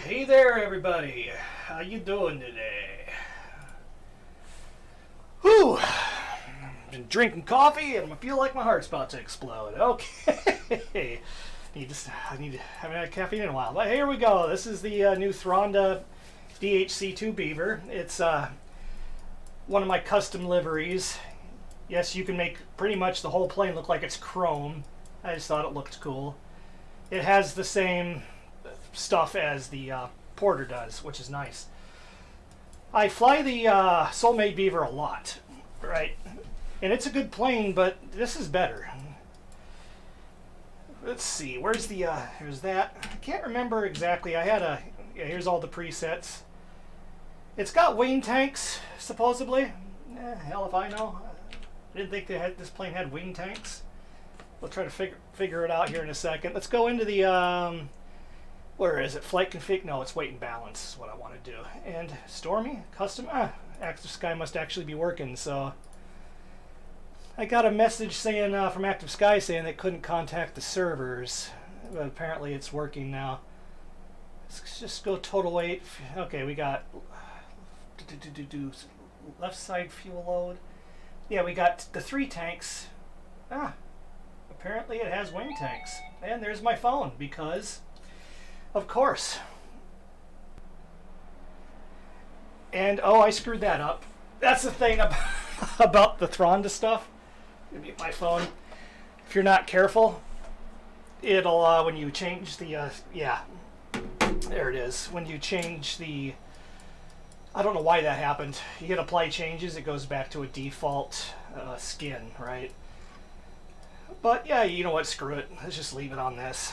Hey there, everybody. How you doing today? Whew. Been drinking coffee and I feel like my heart's about to explode. Okay. I haven't had caffeine in a while. But here we go. This is the new Thranda DHC-2 Beaver. It's one of my custom liveries. Yes, you can make pretty much the whole plane look like it's chrome. I just thought it looked cool. It has the same stuff as the Porter does, which is nice. I fly the Soulmate Beaver a lot, right? And it's a good plane, but this is better. Let's see, where's the, here's that. I can't remember exactly. I had yeah, here's all the presets. It's got wing tanks, supposedly. Hell if I know. I didn't think this plane had wing tanks. We'll try to figure it out here in a second. Let's go into the, where is it? Flight config? No, it's weight and balance is what I want to do. And Stormy, custom, Active Sky must actually be working, so. I got a message saying, from Active Sky saying they couldn't contact the servers, but apparently it's working now. Let's just go total weight. Okay, we got left side fuel load. Yeah, we got the 3 tanks. Apparently it has wing tanks. And there's my phone, because, of course. And, oh, I screwed that up. That's the thing about the Thranda stuff. My phone. If you're not careful, it'll, when you change the, yeah, there it is. When you change the, I don't know why that happened. You hit apply changes, it goes back to a default skin, right? But yeah, you know what, screw it. Let's just leave it on this.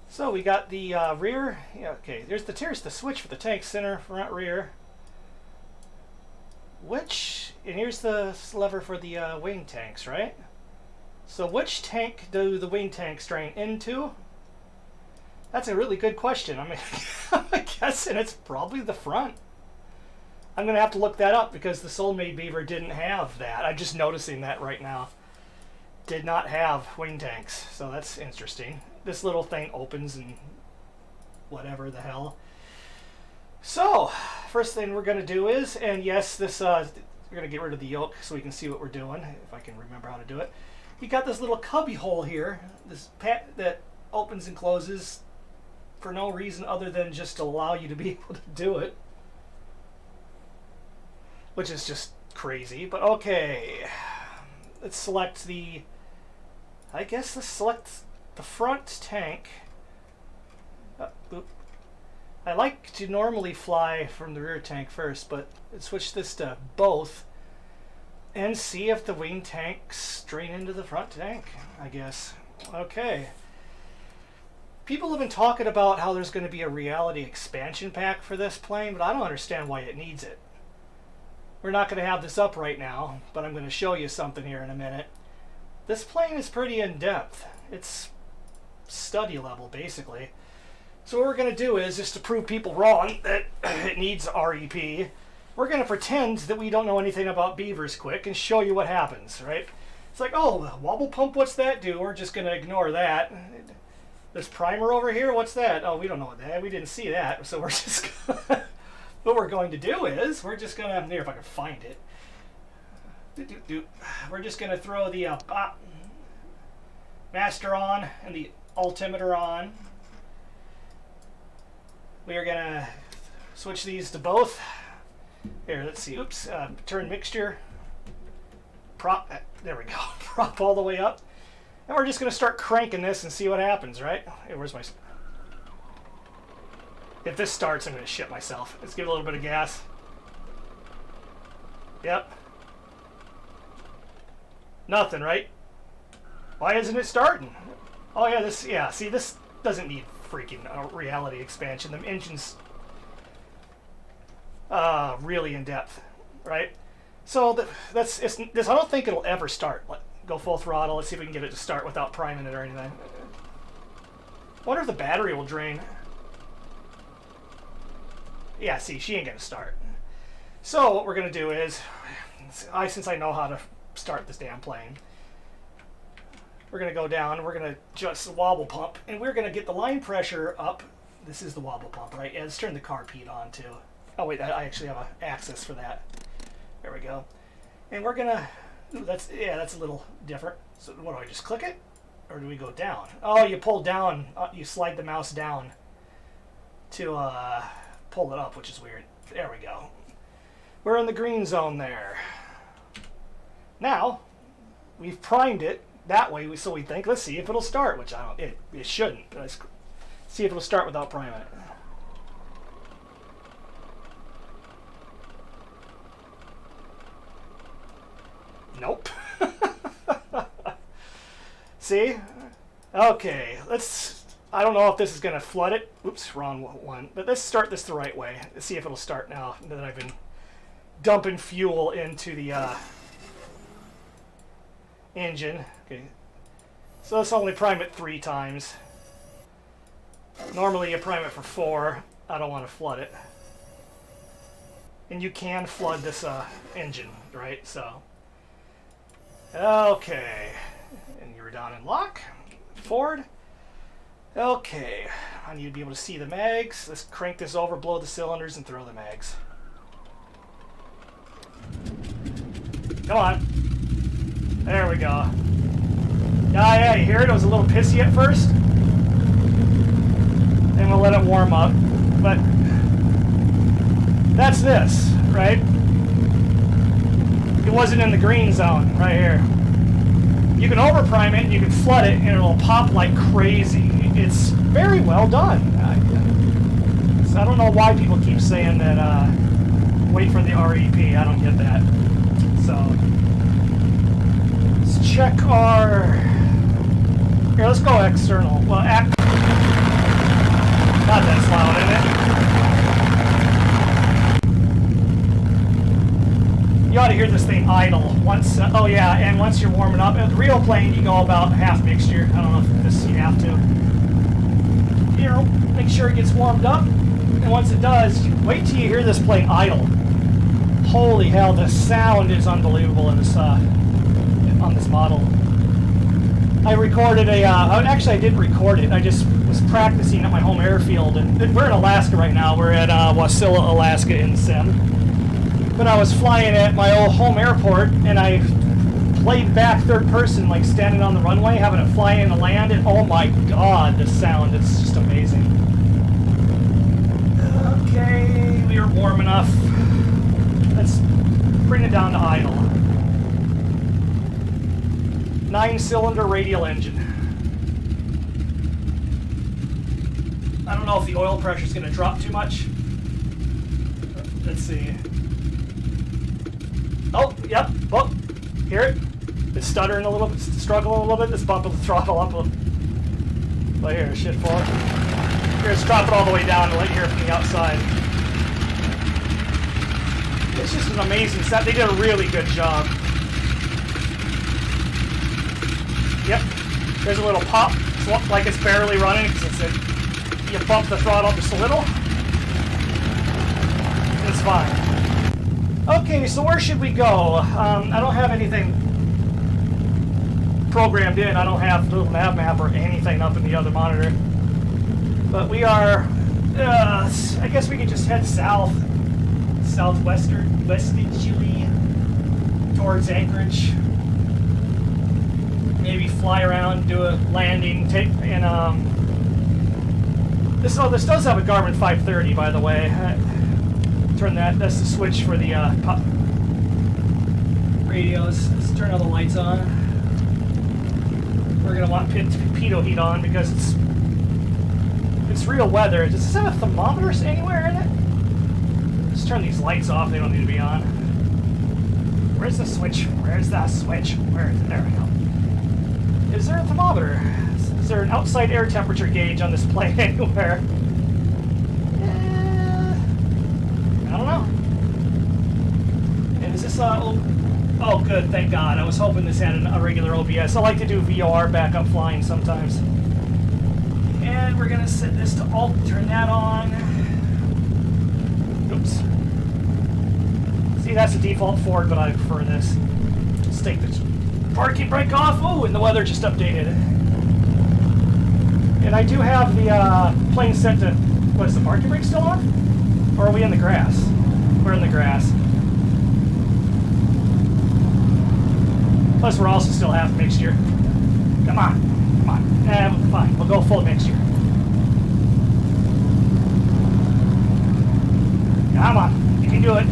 So we got the rear. Yeah, okay, here's the switch for the tank, center, front, rear. And here's the lever for the wing tanks, right? So which tank do the wing tanks drain into? That's a really good question. I mean, I'm guessing it's probably the front. I'm going to have to look that up because the Soulmate Beaver didn't have that. I'm just noticing that right now. Did not have wing tanks, so that's interesting. This little thing opens and whatever the hell. So, first thing we're going to do is, and yes, this we're going to get rid of the yoke so we can see what we're doing, if I can remember how to do it. You got this little cubby hole here, this that opens and closes for no reason other than just to allow you to be able to do it. Which is just crazy, but okay. Let's select the, I guess let's select the front tank. I like to normally fly from the rear tank first, but let's switch this to both and see if the wing tanks drain into the front tank, I guess. Okay. People have been talking about how there's going to be a reality expansion pack for this plane, but I don't understand why it needs it. We're not going to have this up right now, but I'm going to show you something here in a minute. This plane is pretty in-depth. It's study level, basically. So what we're going to do is, just to prove people wrong that it needs REP, we're going to pretend that we don't know anything about beavers quick and show you what happens, right? It's like, oh, wobble pump, what's that do? We're just going to ignore that. This primer over here, what's that? Oh, we don't know what that is. We didn't see that, so we're just gonna what we're going to do is, we're just going to, here if I can find it. We're just going to throw the master on and the altimeter on. We are going to switch these to both. Here, let's see. Oops. Turn mixture. Prop. There we go. Prop all the way up. And we're just going to start cranking this and see what happens, right? Hey, where's my... If this starts, I'm going to shit myself. Let's give it a little bit of gas. Yep. Nothing, right? Why isn't it starting? Oh, yeah, this... Yeah, see, this doesn't need freaking reality expansion. The engine's really in depth, right? So this. I don't think it'll ever start. Go full throttle. Let's see if we can get it to start without priming it or anything. Wonder if the battery will drain. Yeah, see, she ain't gonna start. So what we're gonna do is, since I know how to start this damn plane, We're going to go down. We're going to adjust the wobble pump. And we're going to get the line pressure up. This is the wobble pump, right? Yeah, let's turn the carpet on, too. Oh, wait, I actually have an access for that. There we go. And we're going to... That's a little different. So what do I just click it? Or do we go down? Oh, you pull down. You slide the mouse down to pull it up, which is weird. There we go. We're in the green zone there. Now, we've primed it that way, so we think, let's see if it'll start, which it shouldn't. But let's see if it'll start without priming it. Nope. See? Okay, I don't know if this is going to flood it. Oops, wrong one. But let's start this the right way. Let's see if it'll start now that I've been dumping fuel into the engine. Okay. So let's only prime it 3 times. Normally you prime it for 4. I don't want to flood it. And you can flood this engine, right? So, okay. And you're down in lock. Forward. Okay. I need to be able to see the mags. Let's crank this over, blow the cylinders, and throw the mags. Come on. There we go. Yeah, you hear it? It was a little pissy at first. And we'll let it warm up. But that's this, right? It wasn't in the green zone right here. You can overprime it and you can flood it and it'll pop like crazy. It's very well done. So I don't know why people keep saying that wait for the REP. I don't get that. So let's check our... Here, let's go external. Well, not that's loud, isn't it? You ought to hear this thing idle once. Oh yeah, and once you're warming up, at the real plane you go about half mixture. I don't know if this you have to. You know, make sure it gets warmed up, and once it does, wait till you hear this plane idle. Holy hell, the sound is unbelievable in this on this model. I recorded actually I did record it. I just was practicing at my home airfield, and we're in Alaska right now. We're at Wasilla, Alaska in Sim. But I was flying at my old home airport, and I played back third person, like standing on the runway, having it fly in and land, and oh my god, the sound, it's just amazing. Okay, we are warm enough. Let's bring it down to idle. 9-cylinder radial engine. I don't know if the oil pressure is going to drop too much. Let's see. Oh, yep. Oh, hear it? It's stuttering a little bit, struggling a little bit. Let's bump the throttle up a little. Well, here, shit forward. Here, let's drop it all the way down and let you hear it from the outside. It's just an amazing set. They did a really good job. Yep. There's a little pop. It's like it's barely running because you bump the throttle just a little. It's fine. Okay, so where should we go? I don't have anything programmed in. I don't have the little nav map or anything up in the other monitor. But we are, I guess we could just head southwestern, westwardly towards Anchorage. Maybe fly around, do a landing, and this does have a Garmin 530, by the way. Turn that's the switch for the radios. Let's turn all the lights on. We're gonna want pitot heat on because it's real weather. Does this have a thermometer anywhere in it? Let's turn these lights off, they don't need to be on. Where's the switch? Where's the switch? Where is it? There we go. Is there a thermometer? Is there an outside air temperature gauge on this plane anywhere? I don't know. And is this oh good, thank God. I was hoping this had a regular OBS. I like to do VOR backup flying sometimes. And we're gonna set this to alt, turn that on. Oops. See, that's the default forward, but I prefer this. Let's take the Parking brake off. Oh, and the weather just updated. And I do have the plane set to... What, is the parking brake still on? Or are we in the grass? We're in the grass. Plus, we're also still half mixture. Come on. Come on. Fine. We'll go full mixture. Come on. You can do it.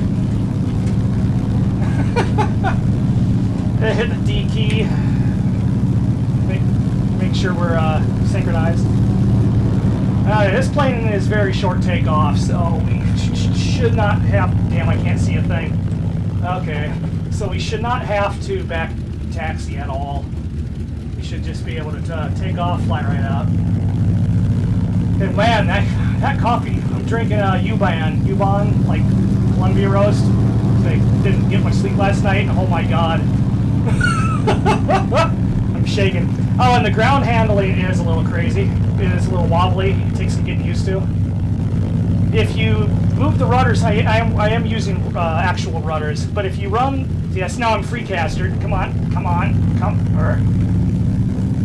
Hit the D key. Make sure we're synchronized. This plane is very short takeoff, so we should not have... Damn, I can't see a thing. Okay. So we should not have to back taxi at all. We should just be able to take off, fly right out. And man, that coffee, I'm drinking U-Bahn, like Columbia Roast. I didn't get much sleep last night. Oh my god. I'm shaking. Oh, and the ground handling is a little crazy. It is a little wobbly. It takes some getting used to. If you move the rudders, I am using actual rudders, but if you run... Yes, now I'm freecaster. Come on.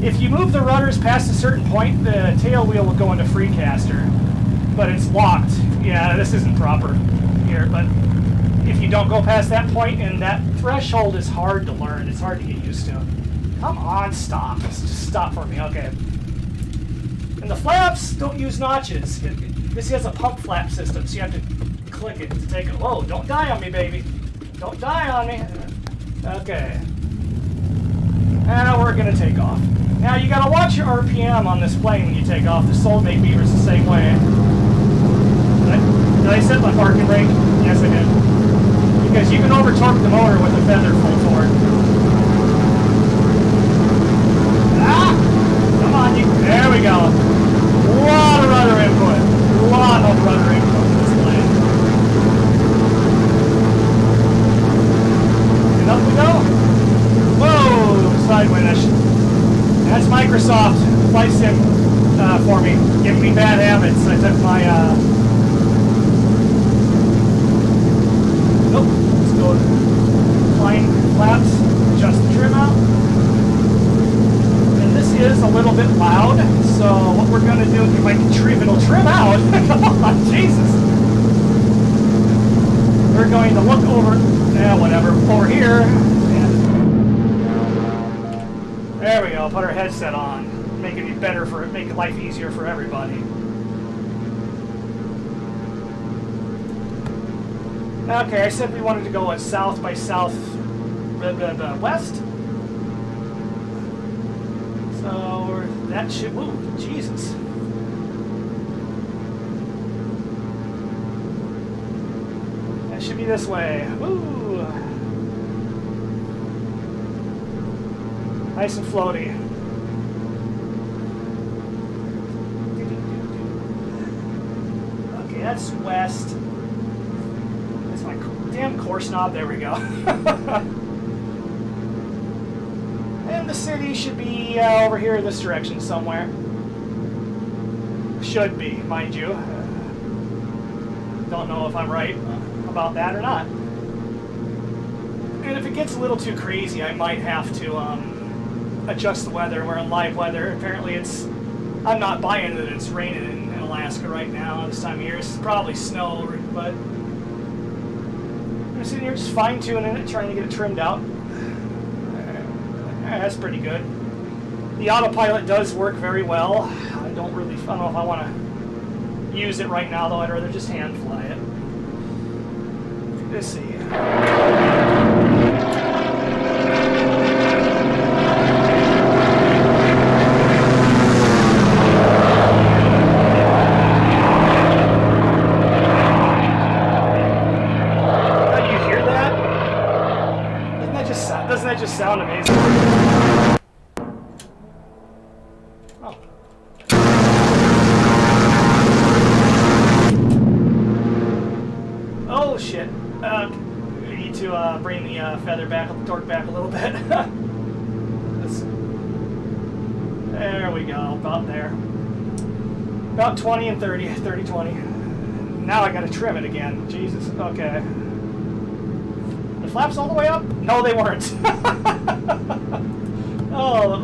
If you move the rudders past a certain point, the tail wheel will go into freecaster, but it's locked. Yeah, this isn't proper here, but if you don't go past that point, and that threshold is hard to learn. It's hard to get used to. Come on, stop. Just stop for me. Okay. And the flaps don't use notches. This has a pump flap system, so you have to click it to take it. Whoa, don't die on me, baby. Don't die on me. Okay. Now we're going to take off. Now you got to watch your RPM on this plane when you take off. The Soulmate Beaver's the same way. Did I set my parking brake? Yes, I did. Because you can over-torque the motor with a feather full forward. Ah! Come on, there we go. A lot of rudder input. A lot of rudder input in this plane. And up we go. Whoa! Sideways. That's Microsoft Flight Sim for me. Giving me bad habits. I took my... Nope. Let's go flying flaps. Adjust the trim out. And this is a little bit loud. So what we're going to do, if I can trim, it'll trim out. Oh, Jesus. We're going to look over, whatever, over here. And there we go. Put our headset on. Make it better make life easier for everybody. Okay, I said we wanted to go south by south, west. So that should. Ooh, Jesus. That should be this way. Woo! Nice and floaty. Okay, that's west. That's my damn course knob. There we go. And the city should be over here in this direction somewhere. Should be, mind you. Don't know if I'm right about that or not. And if it gets a little too crazy, I might have to adjust the weather. We're in live weather. Apparently I'm not buying that it's raining in Alaska right now this time of year. It's probably snow, but I'm sitting here just fine-tuning it, trying to get it trimmed out. That's pretty good. The autopilot does work very well. I don't know if I want to use it right now, though. I'd rather just hand fly it. Let's see. Doesn't that just sound amazing? Oh. Oh shit. We need to bring the feather back, the torque back a little bit. There we go, about there. About 20 and 30, 30, 20. Now I gotta trim it again. Jesus, okay. Flaps all the way up? No, they weren't.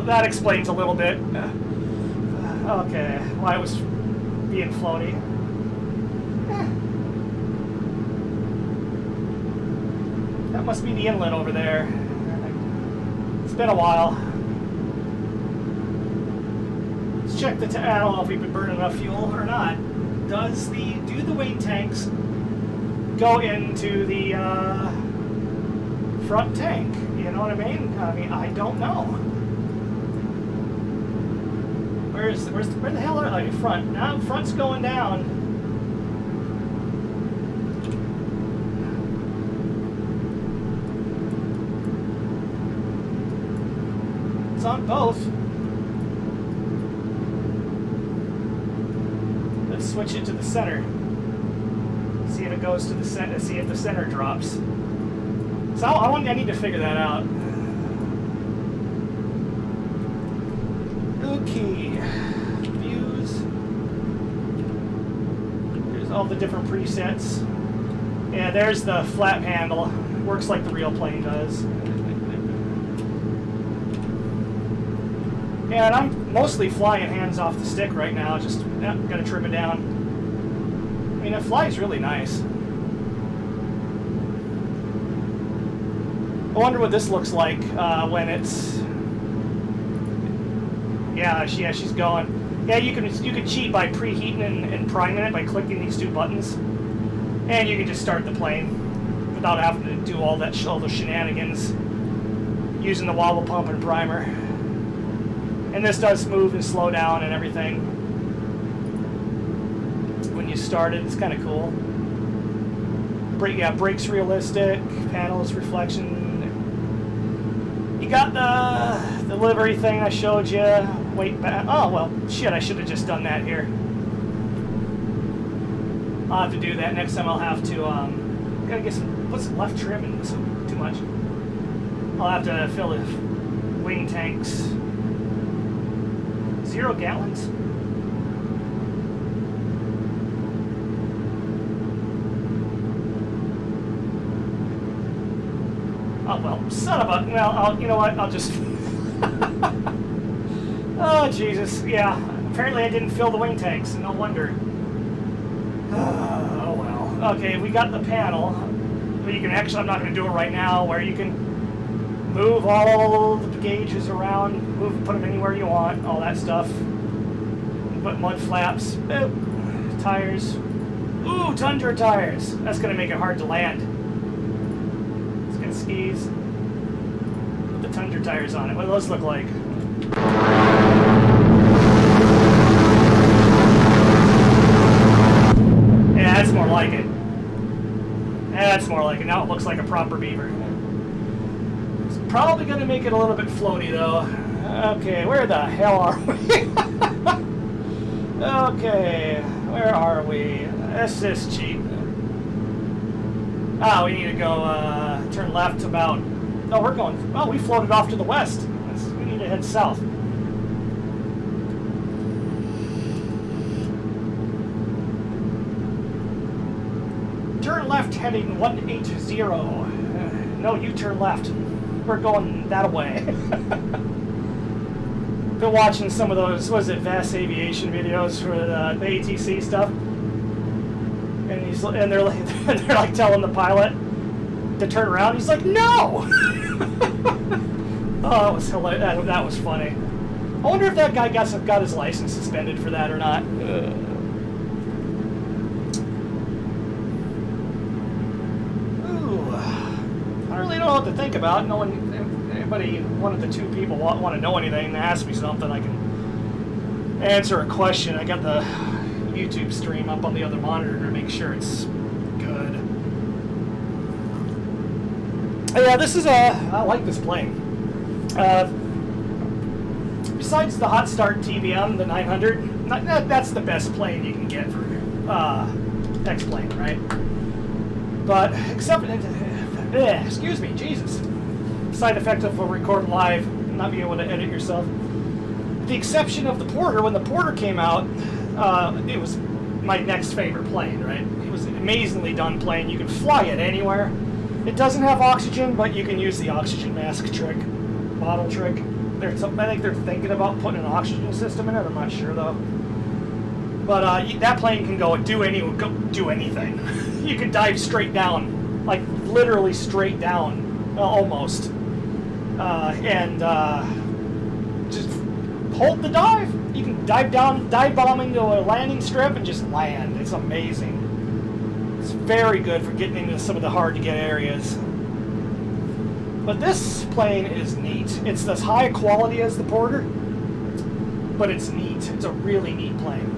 that explains a little bit. Okay, why it was being floaty. That must be the inlet over there. It's been a while. Let's check the I don't know if we've been burning enough fuel or not. Do the wing tanks go into the front tank? You know what I mean? I don't know. Where the hell are they? Front. Now front's going down. It's on both. Let's switch it to the center. See if it goes to the center. See if the center drops. So I need to figure that out. Okay. Views. There's all the different presets. Yeah, there's the flap handle. Works like the real plane does. Yeah, and I'm mostly flying hands off the stick right now. Just gotta trim it down. I mean, it flies really nice. I wonder what this looks like when it's. Yeah, she's going. Yeah, you can cheat by preheating and priming it by clicking these two buttons, and you can just start the plane without having to do all the shenanigans using the wobble pump and primer. And this does move and slow down and everything when you start it. It's kind of cool. Brakes realistic, panels reflection. You got the livery thing I showed you. Wait back. Oh well, shit! I should have just done that here. I'll have to do that next time. I'll have to gotta put some left trim in. Too much. I'll have to fill the wing tanks. 0 gallons? Oh, well, son of a... Well, you know what? I'll just... Oh, Jesus. Yeah. Apparently I didn't fill the wing tanks. No wonder. Oh, well. Okay, we got the panel. But you can actually... I'm not going to do it right now, where you can move all the gauges around, put them anywhere you want, all that stuff. Put mud flaps, boop, tires. Ooh, Tundra tires. That's going to make it hard to land. It's got skis. Put the Tundra tires on it. What do those look like? Yeah, that's more like it. That's more like it. Now it looks like a proper Beaver. Probably going to make it a little bit floaty, though. Okay, where the hell are we? Okay, where are we? This is cheap. Ah, we need to go turn left about... No, we're going... Oh, we floated off to the west. We need to head south. Turn left heading 180. No, you turn left. We're going that way. Been watching some of those, what is it, Vast Aviation videos for the ATC stuff, and they're like telling the pilot to turn around. He's like, no. Oh, that was hilarious. That was funny. I wonder if that guy got his license suspended for that or not. I really don't know what to think about. No one, anybody, one of the two people want to know anything, ask me something, I can answer a question. I got the YouTube stream up on the other monitor to make sure it's good. Yeah, this is I like this plane. Besides the hot start TBM, the 900, that's the best plane you can get for X-plane, right? But except. Excuse me, Jesus. Side effect of a record live, not being able to edit yourself. With the exception of the Porter, when the Porter came out, it was my next favorite plane, right? It was an amazingly done plane. You can fly it anywhere. It doesn't have oxygen, but you can use the oxygen mask trick, bottle trick. I think they're thinking about putting an oxygen system in it. I'm not sure though. But that plane can do anything. You can dive straight down, like literally straight down, almost, and just hold the dive. You can dive bombing to a landing strip and just land. It's amazing. It's very good for getting into some of the hard to get areas. But this plane is neat. It's as high quality as the Porter, but it's neat. It's a really neat plane.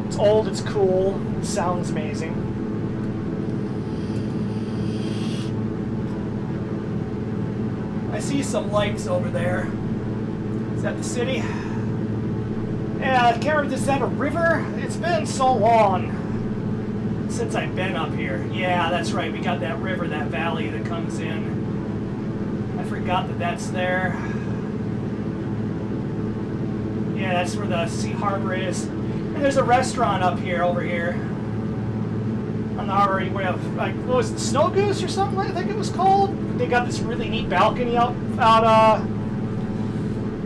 It's old, it's cool, it sounds amazing. I see some lights over there. Is that the city? Yeah, I can't remember, is that a river? It's been so long since I've been up here. Yeah, that's right, we got that river, that valley that comes in. I forgot that that's there. Yeah, that's where the Sea Harbor is. And there's a restaurant up here, over here. On the harbor, we have, like, what was it, Snow Goose or something, I think it was called? They got this really neat balcony out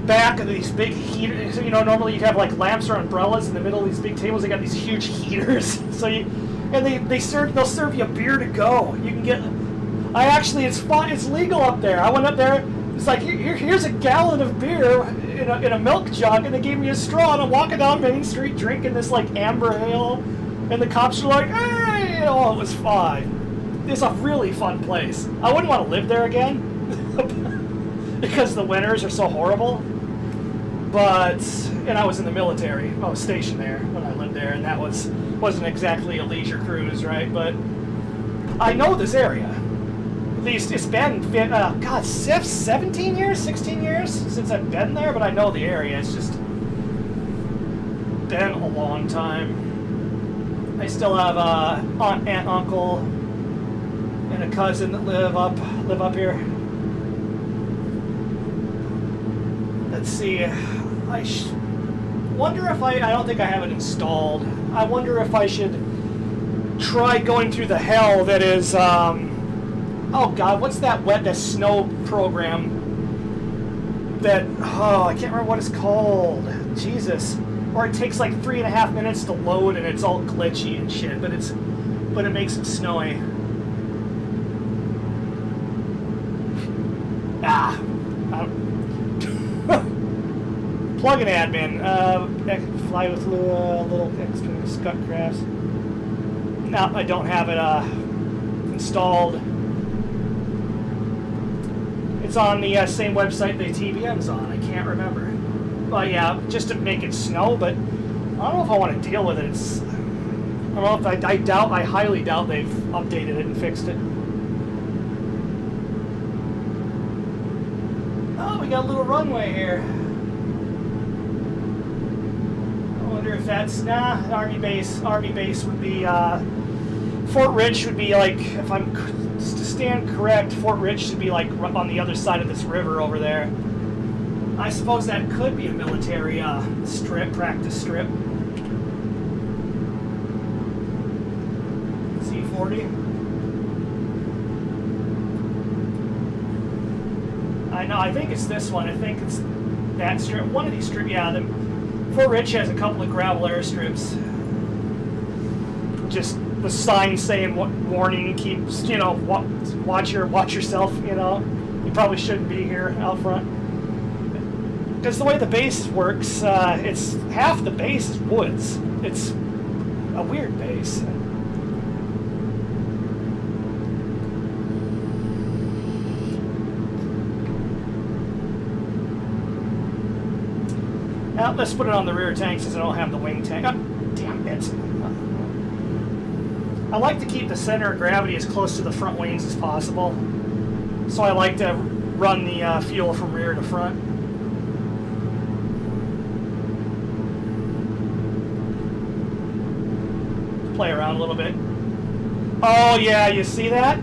back of these big heaters. You know, normally you'd have like lamps or umbrellas in the middle of these big tables. They got these huge heaters. So they'll serve you a beer to go. You can get, it's fun, it's legal up there. I went up there, it's like, here's a gallon of beer in a milk jug, and they gave me a straw, and I'm walking down Main Street drinking this like amber ale, and the cops are like, hey, oh, it was fun. It's a really fun place. I wouldn't want to live there again because the winters are so horrible. And I was in the military. I was stationed there when I lived there, and that wasn't exactly a leisure cruise, right? But I know this area. At least it's been 17 years, 16 years since I've been there, but I know the area. It's just been a long time. I still have aunt, uncle, and a cousin that live up here. Let's see. I wonder if I don't think I have it installed. I wonder if I should try going through the hell that is, oh God, what's that snow program that, I can't remember what it's called. Jesus. Or it takes like 3.5 minutes to load and it's all glitchy and shit, but it makes it snowy. Plug-in admin. Fly with little Scut Crafts. No, I don't have it installed. It's on the same website the TBM's on. I can't remember. Well, yeah, just to make it snow, but I don't know if I want to deal with it. I don't know if I highly doubt they've updated it and fixed it. Oh, we got a little runway here. If that's Army base would be Fort Ridge would be like, if I'm to stand correct, Fort Ridge should be like on the other side of this river over there. I suppose that could be a military practice strip. C-40. I know. I think it's this one. I think it's that strip. One of these strips. Yeah. Fort Ridge has a couple of gravel airstrips. Just the sign saying warning, keeps, watch yourself, You probably shouldn't be here out front. Because the way the base works, it's half the base is woods. It's a weird base. Now, let's put it on the rear tank since I don't have the wing tank. Oh, damn it. I like to keep the center of gravity as close to the front wings as possible. So I like to run the fuel from rear to front. Play around a little bit. Oh yeah, you see that?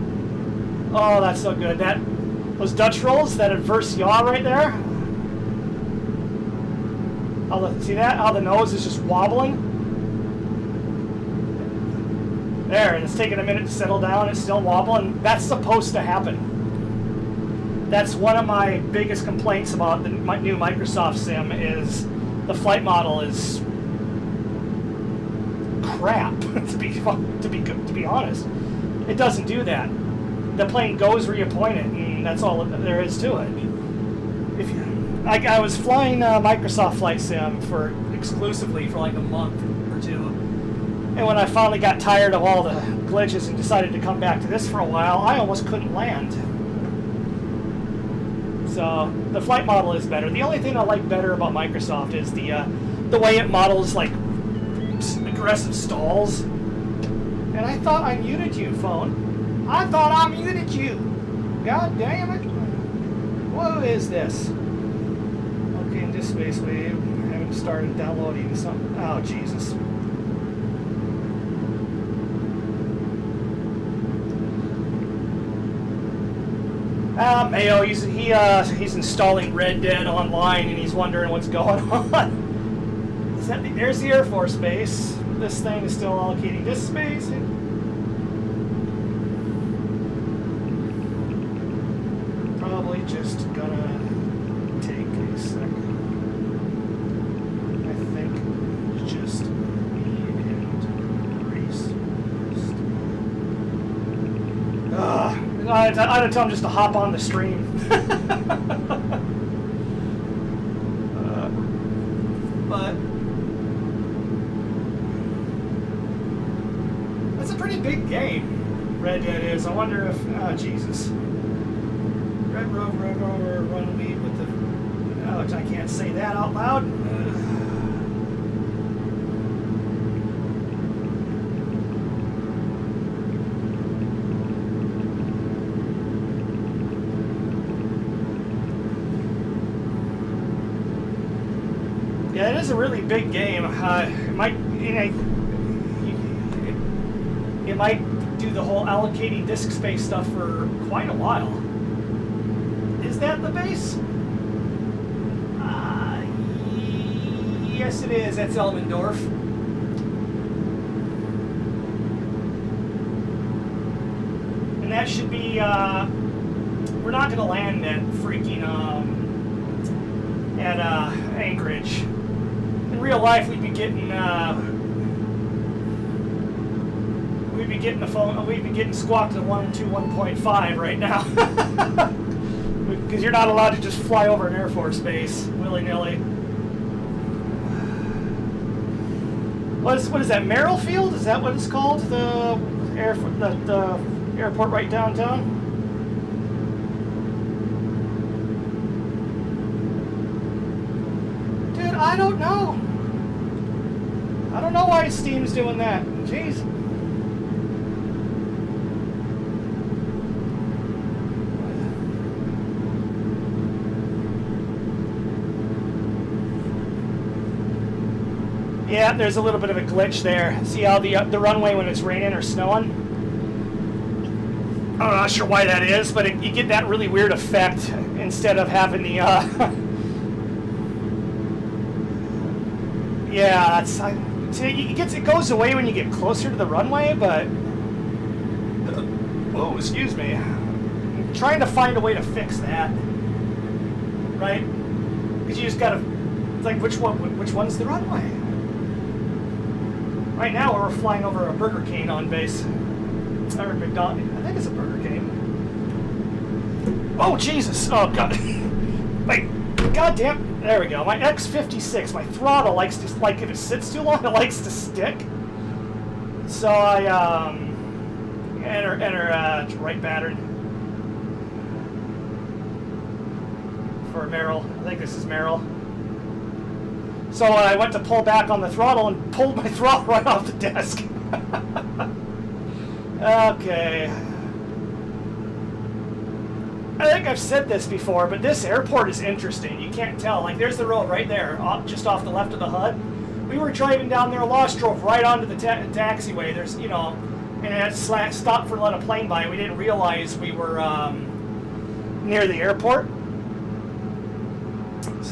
Oh, that's so good. Those Dutch rolls, that adverse yaw right there. See that? How the nose is just wobbling? There, and it's taking a minute to settle down. It's still wobbling. That's supposed to happen. That's one of my biggest complaints about the new Microsoft Sim is the flight model is crap. to be honest, it doesn't do that. The plane goes where you point it, and that's all there is to it. I was flying Microsoft Flight Sim exclusively for like a month or two, and when I finally got tired of all the glitches and decided to come back to this for a while, I almost couldn't land. So the flight model is better. The only thing I like better about Microsoft is the way it models like aggressive stalls. And I thought I muted you, phone. I thought I muted you. God damn it. What is this? Okay, in this space we haven't started downloading something. Oh, Jesus. Mayo, he's installing Red Dead Online and he's wondering what's going on. There's the Air Force Base. This thing is still allocating this space. Probably just gonna take a second. I think just me and Reese. I'd tell him just to hop on the stream. But that's a pretty big game, Red Dead is. I wonder if, oh Jesus. Red Rover, run lead with the, oh, I can't say that out loud. Yeah, it is a really big game. It might, it might do the whole allocating disk space stuff for quite a while. Is that the base? Yes, it is. That's Elmendorf. And that should be. We're not going to land at freaking at Anchorage. In real life, we'd be getting the phone. We'd be getting squawked at 121.5 right now, because you're not allowed to just fly over an Air Force base willy-nilly. What is that? Merrill Field? Is that what it's called? The airport right downtown. Dude, I don't know. I don't know why Steam's doing that. Jeez. Yeah, there's a little bit of a glitch there. See how the runway when it's raining or snowing? I'm not sure why that is, but you get that really weird effect instead of having the yeah, that's it goes away when you get closer to the runway, but oh, excuse me. I'm trying to find a way to fix that. Right? Because you just gotta, it's like which one's the runway? Right now we're flying over a Burger King on base. Or McDonald's. I think it's a Burger King. Oh Jesus! Oh God! Wait, goddamn! There we go. My X56. My throttle likes to, like, if it sits too long, it likes to stick. So I enter right pattern for Merrill. I think this is Merrill. So I went to pull back on the throttle and pulled my throttle right off the desk. Okay. I think I've said this before, but this airport is interesting. You can't tell. Like, there's the road right there, just off the left of the HUD. We were driving down there, Lost drove right onto the taxiway. There's, and it stopped for to let a plane by. We didn't realize we were near the airport.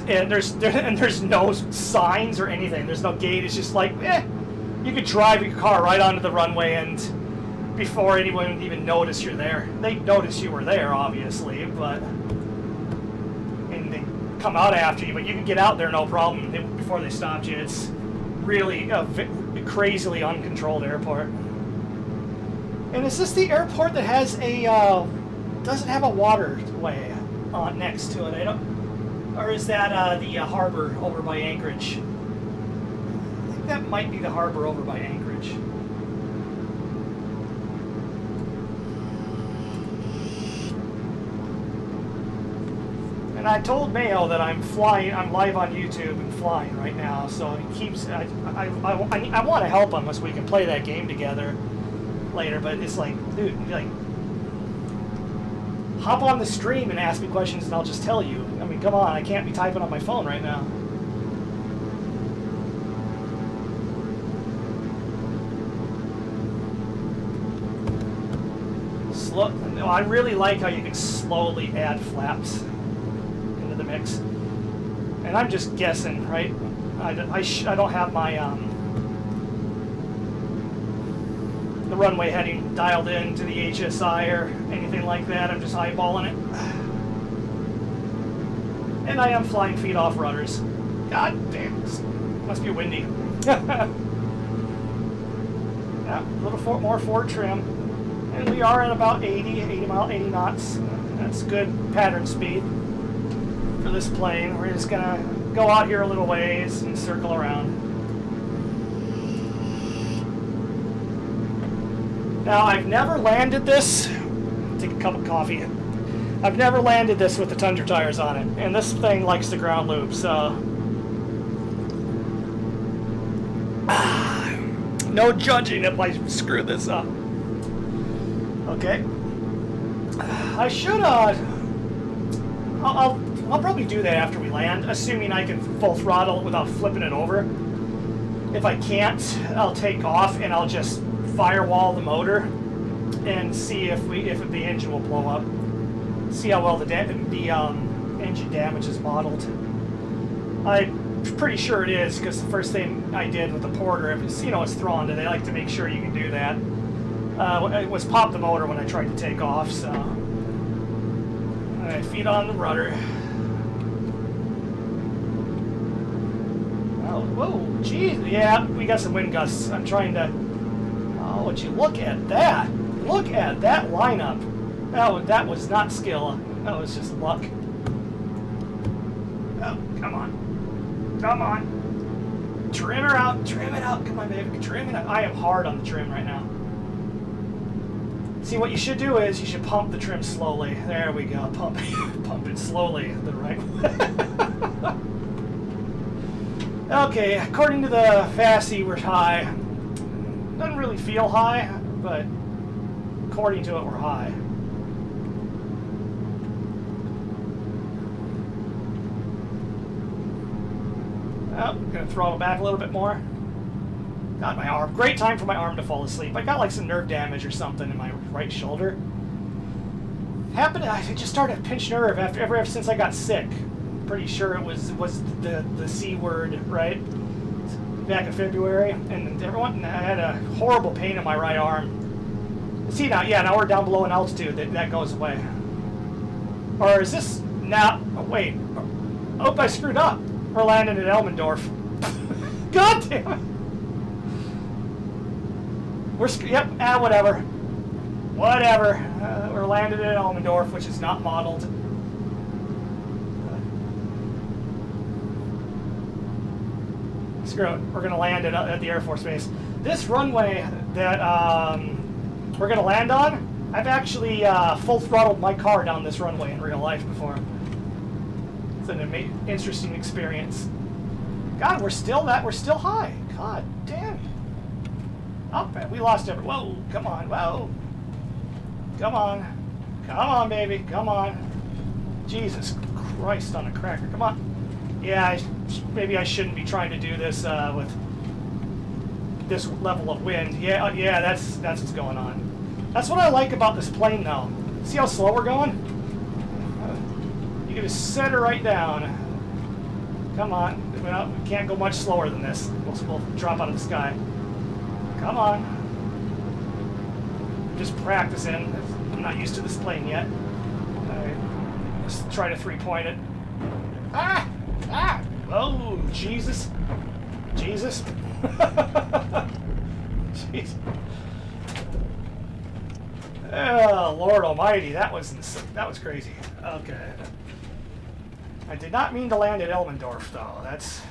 And there's no signs or anything. There's no gate. It's just like, you could drive your car right onto the runway, and before anyone even noticed you're there. They noticed you were there, obviously, but come out after you, but you can get out there no problem before they stopped you. It's really a crazily uncontrolled airport. And is this the airport that has a doesn't have a waterway on next to it? I don't, or is that the harbor over by Anchorage? I think that might be the harbor over by Anchorage. And I told Mayo that I'm flying. I'm live on YouTube and flying right now, so he keeps. I want to help him so we can play that game together later. But it's like, dude, like, hop on the stream and ask me questions, and I'll just tell you. I mean, come on, I can't be typing on my phone right now. Slow. No, I really like how you can slowly add flaps the mix, and I'm just guessing, right? I don't have my the runway heading dialed in to the HSI or anything like that. I'm just eyeballing it, and I am flying feet off rudders. God damn, this must be windy. Yeah, a little more forward trim, and we are at about 80 knots. That's good pattern speed for this plane. We're just gonna go out here a little ways and circle around. Now, I've never landed this. Take a cup of coffee. I've never landed this with the Tundra tires on it, and this thing likes the ground loop, so no judging if I screw this up. Okay. I should I'll probably do that after we land, assuming I can full throttle it without flipping it over. If I can't, I'll take off and I'll just firewall the motor and see if the engine will blow up. See how well the engine damage is modeled. I'm pretty sure it is, because the first thing I did with the Porter, it's Thranda, they like to make sure you can do that. It was pop the motor when I tried to take off, so. Alright, feet on the rudder. Oh, whoa, geez, yeah, we got some wind gusts. I'm trying to. Oh, would you look at that? Look at that lineup. That was not skill. That was just luck. Oh, come on. Come on. Trim her out. Trim it out. Come on, baby. Trim it out. I am hard on the trim right now. See, what you should do is you should pump the trim slowly. There we go. Pump it slowly the right way. Okay, according to the FASI, we're high. Doesn't really feel high, but according to it, we're high. Oh, I'm gonna throttle back a little bit more. God, my arm. Great time for my arm to fall asleep. I got like some nerve damage or something in my right shoulder. I just started to pinch nerve ever since I got sick. Pretty sure it was the C word, right? Back in February, and I had a horrible pain in my right arm. See now, yeah, now we're down below an altitude. That goes away. Or is this now? Oh, wait. Oh, I screwed up. We're landing at Elmendorf. God damn it. Yep, whatever. Whatever. We're landed at Elmendorf, which is not modeled. Screw it. We're going to land at the Air Force Base. This runway that we're going to land on, I've actually full throttled my car down this runway in real life before. It's an interesting experience. God, we're still high. God damn. Oh, we lost every. Whoa, come on, whoa. Come on. Come on, baby, come on. Jesus Christ on a cracker, come on. Yeah, maybe I shouldn't be trying to do this with this level of wind. Yeah, that's what's going on. That's what I like about this plane, though. See how slow we're going? You can just set her right down. Come on. Well, we can't go much slower than this. We'll drop out of the sky. Come on. Just practicing. I'm not used to this plane yet. Alright. Let's try to 3-point it. Ah! Jesus. Jesus. Jeez. Oh, Lord Almighty, that was crazy. Okay. I did not mean to land at Elmendorf, though. That's...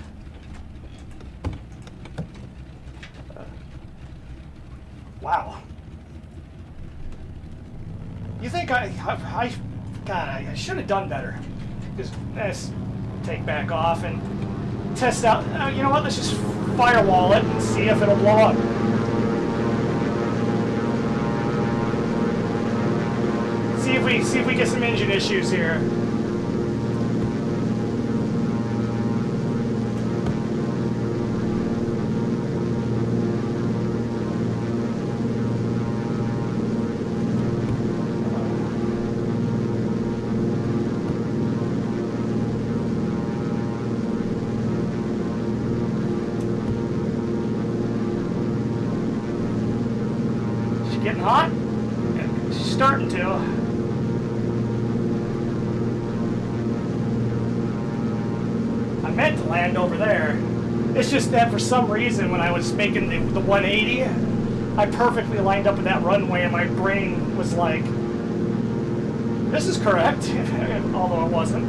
wow. You think God, I should have done better. Just let's take back off and test out. You know what? Let's just firewall it and see if it'll blow up. See if we get some engine issues here. She's getting hot? Yeah, she's starting to. I meant to land over there. It's just that for some reason when I was making the 180, I perfectly lined up with that runway and my brain was like, this is correct, although it wasn't.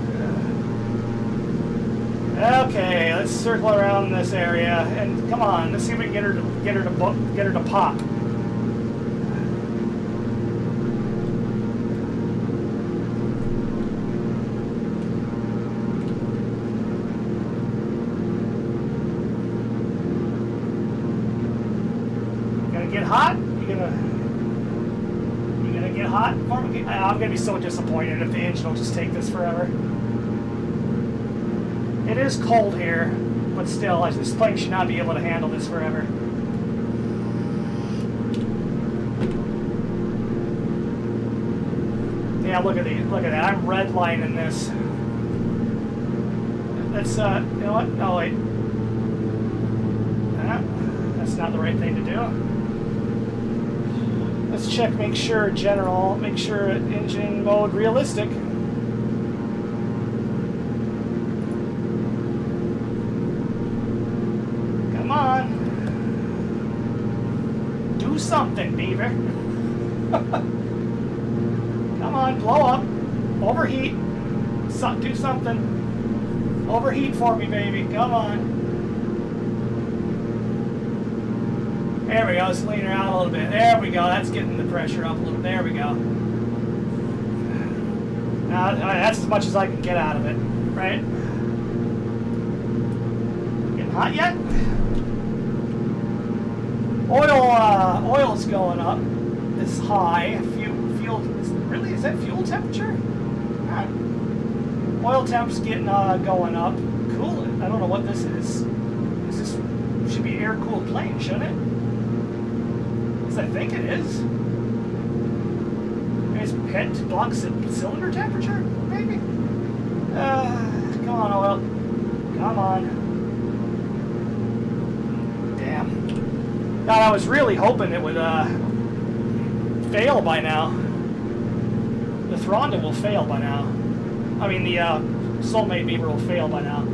Okay, let's circle around this area and come on, let's see if we can get her to pop. Get hot? You gonna get hot? I'm gonna be so disappointed if the engine will just take this forever. It is cold here, but still, this plane should not be able to handle this forever. Yeah, look at that. I'm redlining this. Let's you know what? No wait. That's not the right thing to do. Let's check, make sure general, make sure engine mode realistic. Come on. Do something, Beaver. Come on, blow up. Overheat. Do something. Overheat for me, baby. Come on. There we go, let's lean her out a little bit. There we go, that's getting the pressure up a little. There we go. Now, that's as much as I can get out of it, right? Getting hot yet? Oil's going up. It's high. Fuel, is that fuel temperature? Oil temp's getting going up. Cool. I don't know what this is. This should be air-cooled plane, shouldn't it? I think it is. It's pet blocks cylinder temperature, maybe? Come on, oil. Come on. Damn. God, I was really hoping it would fail by now. The Thranda will fail by now. I mean, the Soulmate Beaver will fail by now.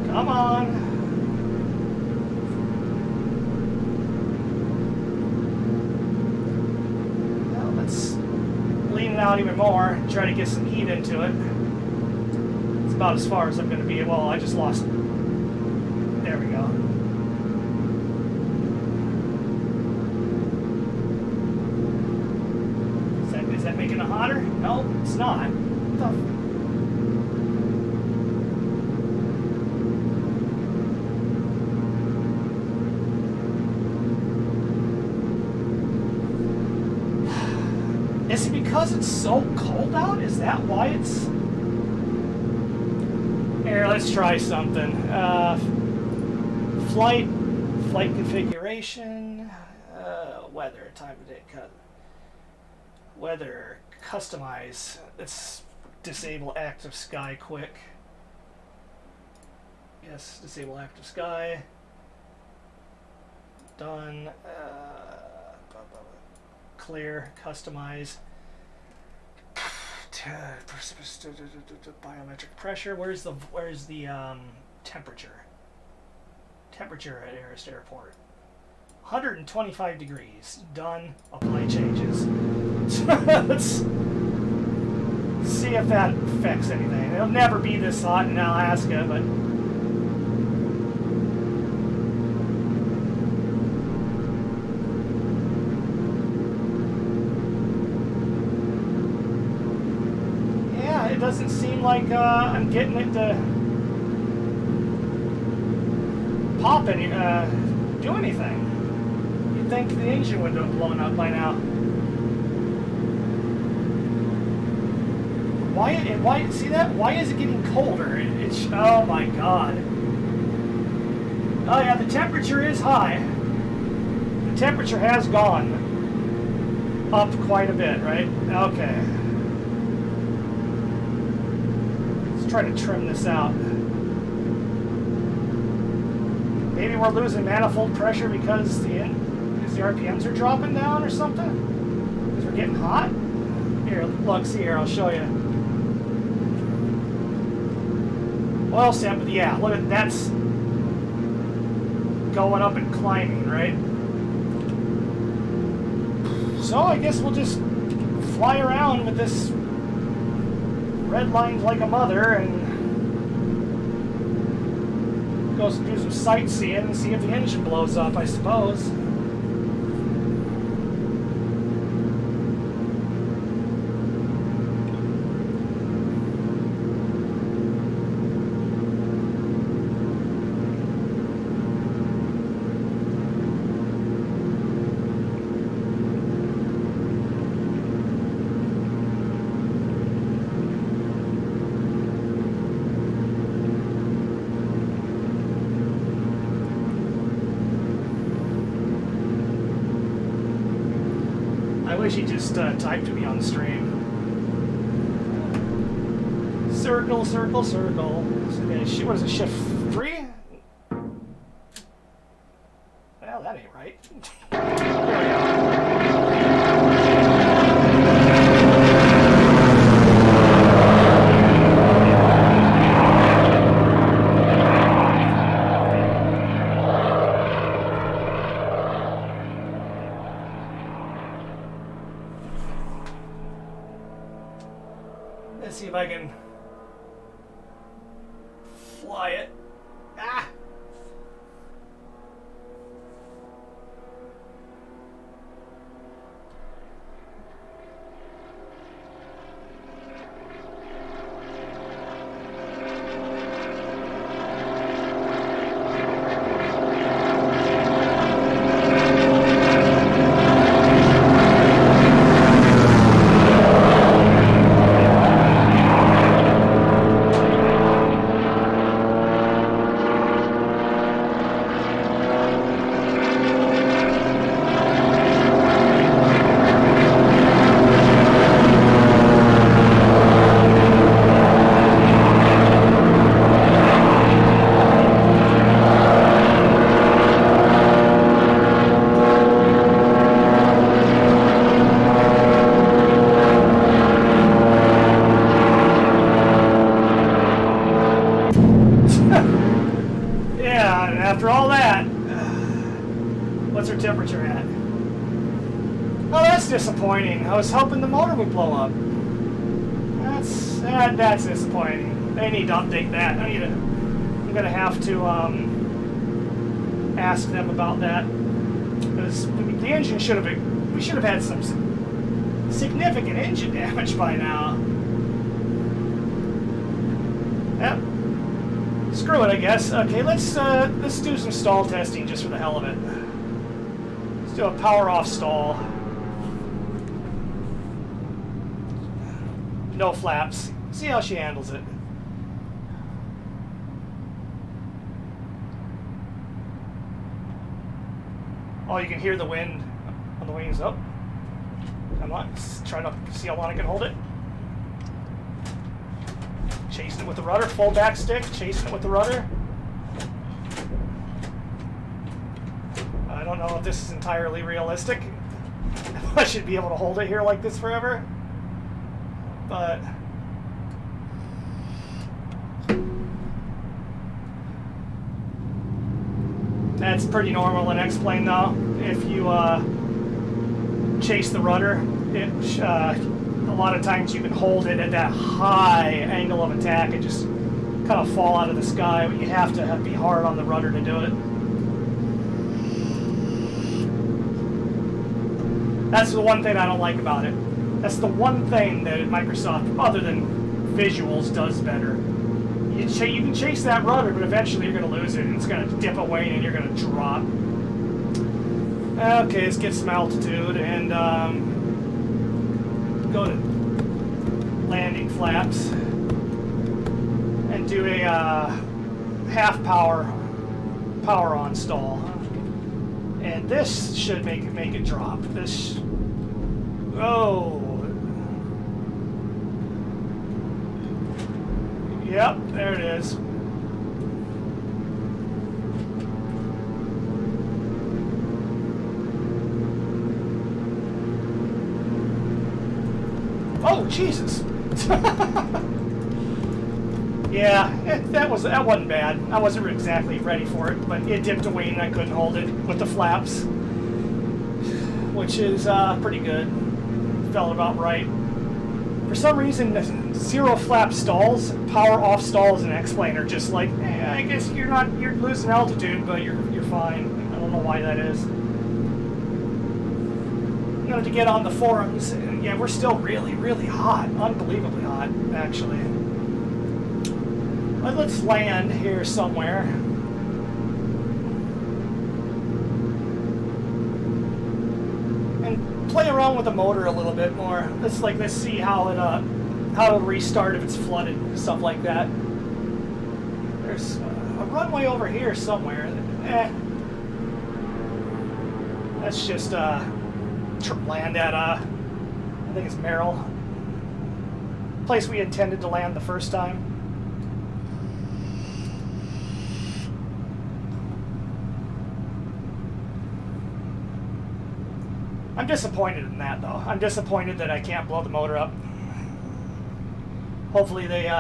Come on. Well, let's lean it out even more and try to get some heat into it. It's about as far as I'm going to be. Well, I just lost. There we go. Is that making it hotter? No, it's not. What the Is it because it's so cold out? Is that why it's... Here, let's try something. Flight configuration, weather, time of day, cut. Weather, customize. Let's disable active sky quick. Yes, disable active sky. Done. Clear, customize. biometric pressure. Where's the temperature? Temperature at Aarhus Airport. 125 degrees. Done. Apply changes. Let's see if that affects anything. It'll never be this hot in Alaska, but yeah, it doesn't seem like I'm getting it to pop any, do anything. You'd think the engine would have blown up by now. Why see that? Why is it getting colder? It's oh my god. Oh yeah, the temperature is high. The temperature has gone up quite a bit, right? Okay. Let's try to trim this out. Maybe we're losing manifold pressure because the RPMs are dropping down or something? Because we're getting hot? Here, look, see here, I'll show you. Oil sample, yeah, look at that's going up and climbing, right? So I guess we'll just fly around with this red line like a mother and go do some sightseeing and see if the engine blows up, I suppose. I wish he just typed to me on the stream. Circle, circle, circle. What is it, shift 3? Well, that ain't right. There we go. Let's see if I can fly it. Ah! After all that, what's our temperature at? Oh, that's disappointing. I was hoping the motor would blow up. That's disappointing. They need to update that. I'm gonna have to ask them about that, because the engine we should have had some significant engine damage by now. Yep. Screw it, I guess. Okay, let's do some stall testing just for the hell of it. Let's do a power off stall. No flaps. See how she handles it. Oh, you can hear the wind on the wings. Oh, come on. Let's try to see how long I can hold it. Chasing it with the rudder, full back stick, chasing it with the rudder. I don't know if this is entirely realistic. I should be able to hold it here like this forever. But That's pretty normal in X-Plane though. If you chase the rudder, a lot of times you can hold it at that high angle of attack and just kind of fall out of the sky, but you have to be hard on the rudder to do it. That's the one thing I don't like about it. That's the one thing that Microsoft, other than visuals, does better. You can chase that rudder, but eventually you're going to lose it, and it's going to dip away, and you're going to drop. Okay, let's get some altitude, and go to landing flaps, and do a half power on stall. And this should make it drop. This, oh. Yep, there it is. Oh, Jesus. Yeah, that wasn't bad. I wasn't exactly ready for it, but it dipped away and I couldn't hold it with the flaps, which is pretty good. Felt about right. For some reason, zero flap stalls, power off stalls in X-Plane are just like, I guess you're losing altitude, but you're fine. I don't know why that is. You know, to get on the forums, yeah, we're still really, really hot, unbelievably hot, actually. But let's land here somewhere. And play around with the motor a little bit more. Let's see how it'll restart if it's flooded, stuff like that. There's a runway over here somewhere. Let's just land at I think it's Merrill, place we intended to land the first time. I'm disappointed in that, though. I'm disappointed that I can't blow the motor up. Hopefully they, in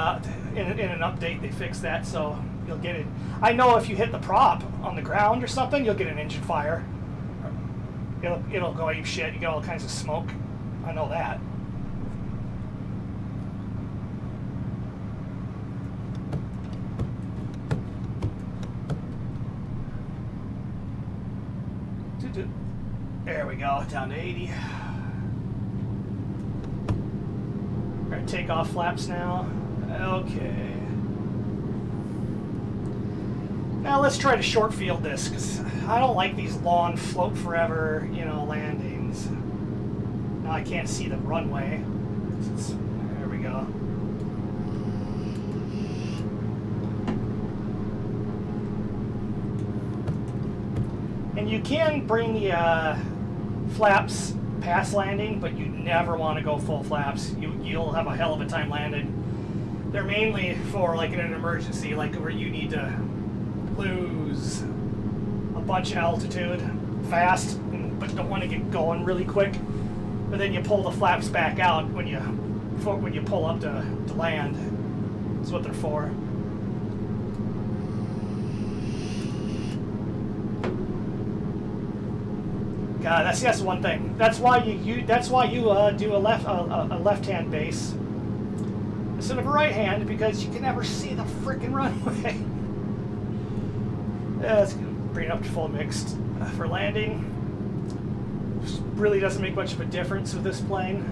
an update, they fix that, so you'll get it. I know if you hit the prop on the ground or something, you'll get an engine fire. It'll go ape shit. You get all kinds of smoke. I know that. There we go, down to 80. We're gonna take off flaps now. Okay. Now let's try to short field this, because I don't like these long float forever, landings. Now I can't see the runway. There we go. And you can bring the flaps past landing, but you never want to go full flaps. You'll have a hell of a time landing. They're mainly for like in an emergency, like where you need to lose a bunch of altitude fast, but don't want to get going really quick. But then you pull the flaps back out when you pull up to land. That's what they're for. God, that's one thing. That's why you do a left-hand base instead of a right hand, because you can never see the frickin' runway. Let's bring it up to full mixed for landing. Really doesn't make much of a difference with this plane.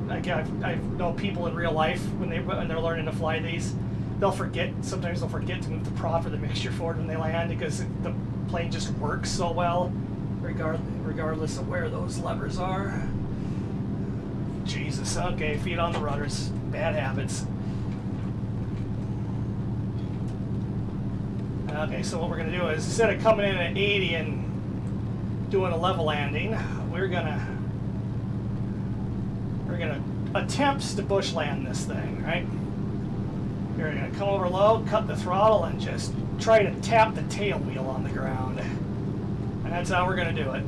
Like I know people in real life when they're learning to fly these, sometimes they'll forget to move the prop or the mixture forward when they land, because the plane just works so well, regardless of where those levers are. Jesus, okay, feet on the rudders, bad habits. Okay, so what we're gonna do is, instead of coming in at 80 and doing a level landing, we're gonna attempt to bush land this thing, right? We're gonna come over low, cut the throttle, and just try to tap the tail wheel on the ground. And that's how we're gonna do it.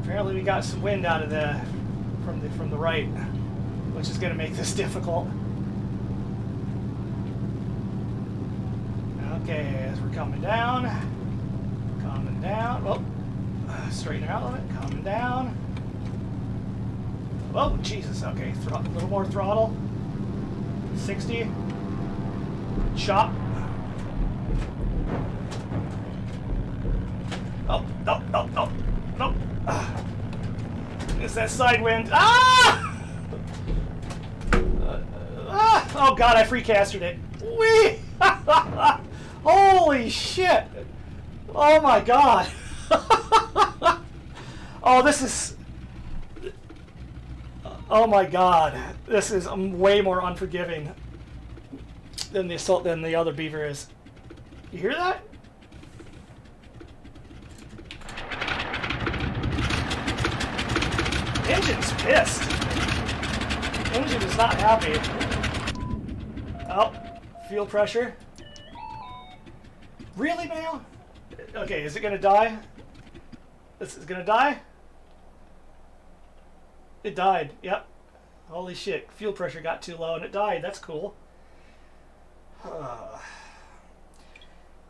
Apparently we got some wind out of from the right. which is going to make this difficult. Okay, as we're coming down. Oh, straighten her out a little bit. Coming down. Oh, Jesus. Okay, a little more throttle. 60. Chop. Oh, no, no, no, no. It's that side wind. Ah! Oh, God, I free-castered it. Whee! Holy shit! Oh, my God. Oh, this is... Oh, my God. This is way more unforgiving than the other Beaver is. You hear that? Engine's pissed. Engine is not happy. Oh, fuel pressure. Really, man? Okay, is it gonna die? This is gonna die? It died, yep. Holy shit, fuel pressure got too low and it died. That's cool.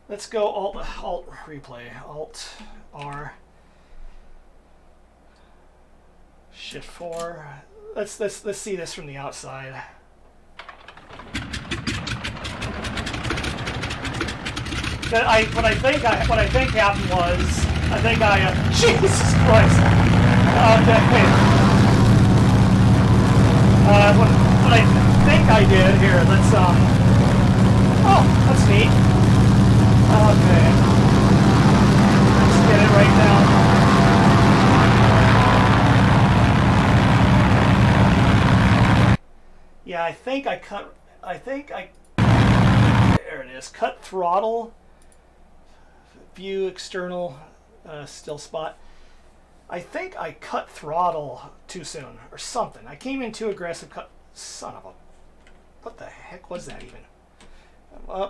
Let's go alt replay. Alt R. Shift 4. Let's see this from the outside. What I think happened was Jesus Christ. Okay. What I think I did here. Let's oh, that's neat. Okay. Let's get it right down. Yeah, there it is. Cut throttle. View external still spot. I think I cut throttle too soon or something. I came in too aggressive. Son of a... What the heck was that even?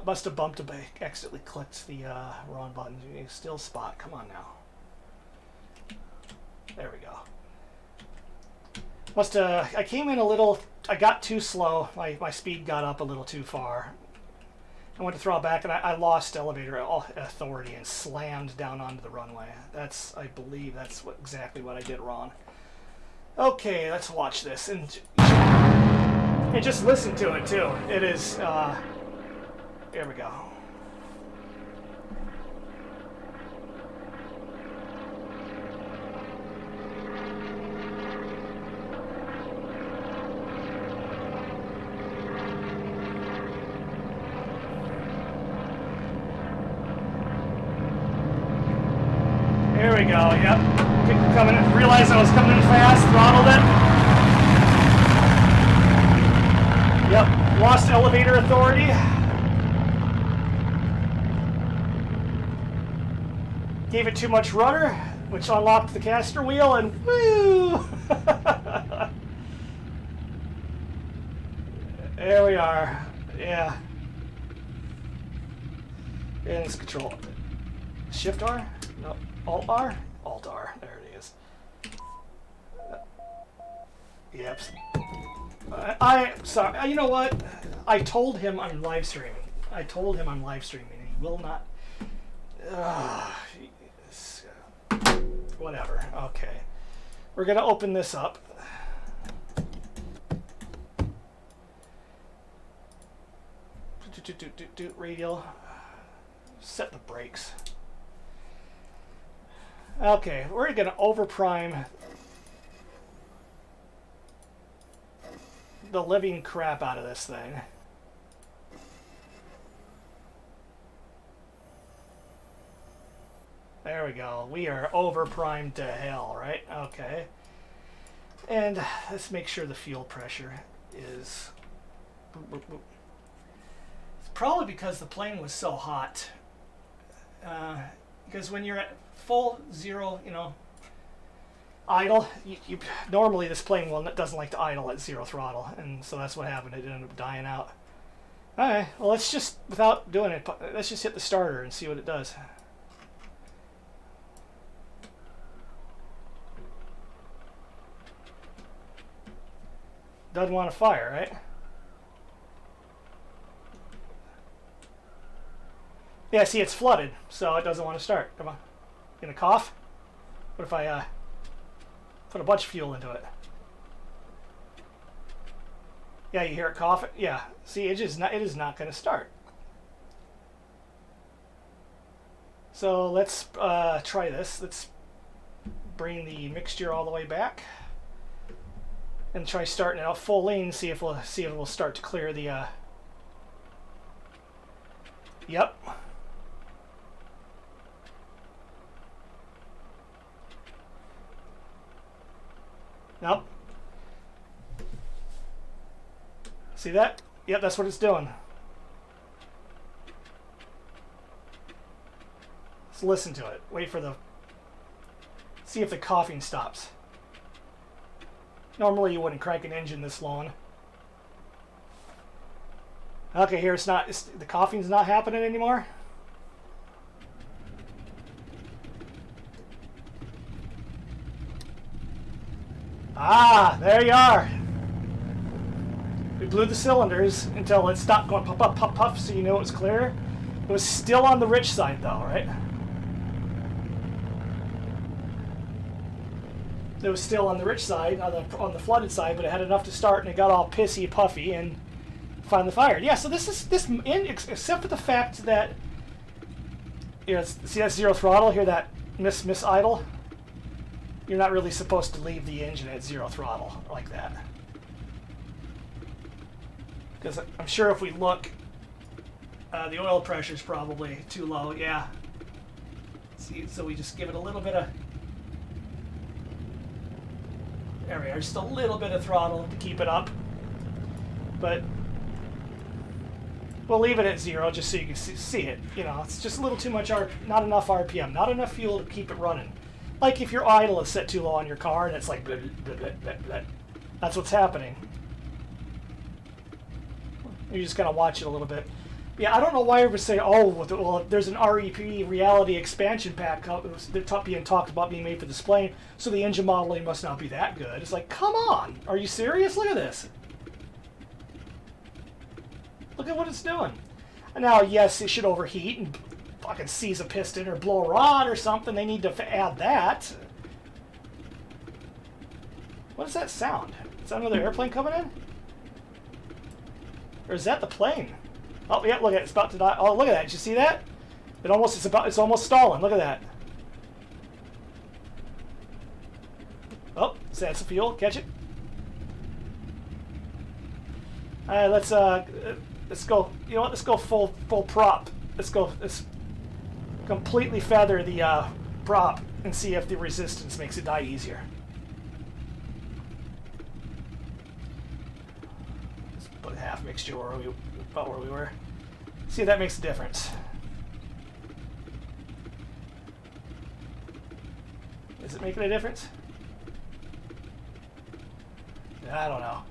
Must have bumped accidentally clicked the wrong button. Still spot. Come on now. There we go. I came in a little... I got too slow. My speed got up a little too far. I went to throttle back and I lost elevator authority and slammed down onto the runway. I believe that's exactly what I did wrong. Okay, let's watch this and just listen to it too. It is, here we go. Here we go, yep. Realized I was coming in fast, throttled it. Yep, lost elevator authority. Gave it too much rudder, which unlocked the caster wheel, and woo! There we are, yeah. And it's control. Shift R? No. Alt R? Alt R. There it is. Yep. Sorry. You know what? I told him I'm live streaming. And he will not. Whatever. Okay. We're going to open this up. Radial. Set the brakes. Okay, we're going to overprime the living crap out of this thing. There we go. We are overprimed to hell, right? Okay. And let's make sure the fuel pressure is... Boop, boop, boop. It's probably because the plane was so hot. Because when you're at full zero, idle, normally this plane doesn't like to idle at zero throttle, and so that's what happened. It ended up dying out. Alright, well let's just, without doing it, let's just hit the starter and see what it does. Doesn't want to fire, right? Yeah, see, it's flooded, so it doesn't want to start. Come on. Gonna cough? What if I put a bunch of fuel into it? Yeah, you hear it coughing? Yeah. See, it is not going to start. So let's try this. Let's bring the mixture all the way back and try starting it out full lean. See if it will start to clear the. Yep. Nope. See that? Yep, that's what it's doing. Let's listen to it. Wait for the... See if the coughing stops. Normally you wouldn't crank an engine this long. Okay, here the coughing's not happening anymore. Ah, there you are. We blew the cylinders until it stopped going puff, puff, puff, puff, so you knew it was clear. It was still on the rich side though, right? It was still on the rich side, on the flooded side, but it had enough to start, and it got all pissy, puffy, and finally fired. Yeah, so except for the fact that, you know, see that zero throttle, hear that miss idle? You're not really supposed to leave the engine at zero throttle like that. Because I'm sure if we look, the oil pressure is probably too low. Yeah. See, so we just give it a little bit of. There we are, just a little bit of throttle to keep it up. But we'll leave it at zero just so you can see it. You know, it's just a little too much, not enough RPM, not enough fuel to keep it running. Like if your idle is set too low on your car and it's like, bleh, bleh, bleh, bleh, bleh. That's what's happening. You just gotta watch it a little bit. Yeah, I don't know why everyone say, oh, well, there's an REP reality expansion pack being talked about being made for this plane, so the engine modeling must not be that good. It's like, come on, are you serious? Look at this. Look at what it's doing. And now, yes, it should overheat and fucking seize a piston or blow a rod or something. They need to add that. What is that sound? Is that another airplane coming in? Or is that the plane? Oh yeah, look at it. It's about to die. Oh, look at that. Did you see that? It's almost stalling. Look at that. Oh, so that's the fuel. Catch it. All right, let's go. You know what? Let's go full prop. Let's completely feather the prop and see if the resistance makes it die easier. Let's put half mixture where we were. See if that makes a difference. Is it making a difference? I don't know.